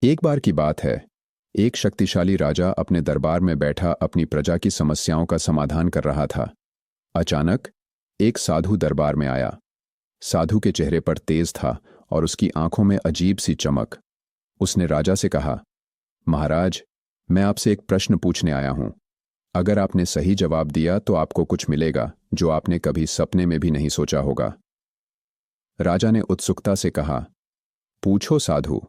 एक बार की बात है। एक शक्तिशाली राजा अपने दरबार में बैठा अपनी प्रजा की समस्याओं का समाधान कर रहा था। अचानक एक साधु दरबार में आया। साधु के चेहरे पर तेज था और उसकी आंखों में अजीब सी चमक। उसने राजा से कहा, महाराज, मैं आपसे एक प्रश्न पूछने आया हूं। अगर आपने सही जवाब दिया तो आपको कुछ मिलेगा जो आपने कभी सपने में भी नहीं सोचा होगा। राजा ने उत्सुकता से कहा, पूछो साधु,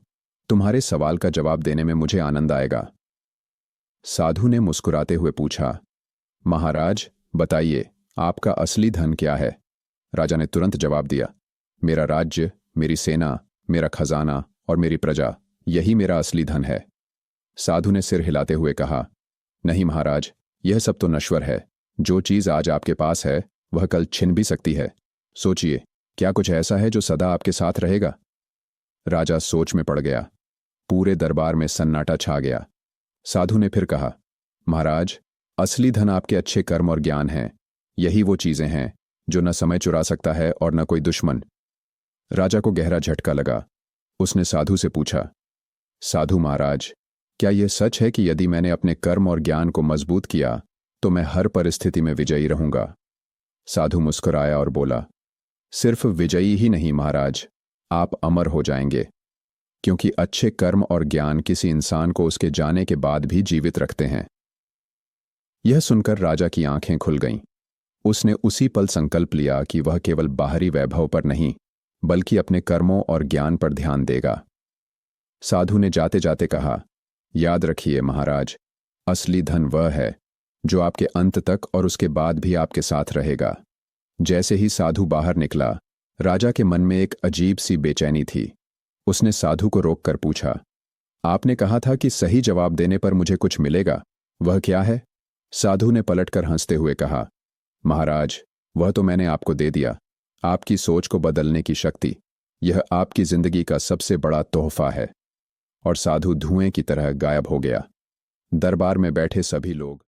तुम्हारे सवाल का जवाब देने में मुझे आनंद आएगा। साधु ने मुस्कुराते हुए पूछा, महाराज, बताइए, आपका असली धन क्या है? राजा ने तुरंत जवाब दिया, मेरा राज्य, मेरी सेना, मेरा खजाना और मेरी प्रजा, यही मेरा असली धन है। साधु ने सिर हिलाते हुए कहा, नहीं महाराज, यह सब तो नश्वर है। जो चीज आज आपके पास है वह कल छिन भी सकती है। सोचिए, क्या कुछ ऐसा है जो सदा आपके साथ रहेगा? राजा सोच में पड़ गया। पूरे दरबार में सन्नाटा छा गया। साधु ने फिर कहा, महाराज, असली धन आपके अच्छे कर्म और ज्ञान हैं। यही वो चीजें हैं जो न समय चुरा सकता है और न कोई दुश्मन। राजा को गहरा झटका लगा। उसने साधु से पूछा, साधु महाराज, क्या यह सच है कि यदि मैंने अपने कर्म और ज्ञान को मजबूत किया तो मैं हर परिस्थिति में विजयी रहूंगा? साधु मुस्कुराया और बोला, सिर्फ विजयी ही नहीं महाराज, आप अमर हो जाएंगे, क्योंकि अच्छे कर्म और ज्ञान किसी इंसान को उसके जाने के बाद भी जीवित रखते हैं। यह सुनकर राजा की आंखें खुल गईं। उसने उसी पल संकल्प लिया कि वह केवल बाहरी वैभव पर नहीं, बल्कि अपने कर्मों और ज्ञान पर ध्यान देगा। साधु ने जाते जाते कहा, याद रखिए महाराज, असली धन वह है जो आपके अंत तक और उसके बाद भी आपके साथ रहेगा। जैसे ही साधु बाहर निकला, राजा के मन में एक अजीब सी बेचैनी थी। उसने साधु को रोककर पूछा, आपने कहा था कि सही जवाब देने पर मुझे कुछ मिलेगा, वह क्या है? साधु ने पलटकर हंसते हुए कहा, महाराज, वह तो मैंने आपको दे दिया, आपकी सोच को बदलने की शक्ति। यह आपकी जिंदगी का सबसे बड़ा तोहफा है। और साधु धुएं की तरह गायब हो गया। दरबार में बैठे सभी लोग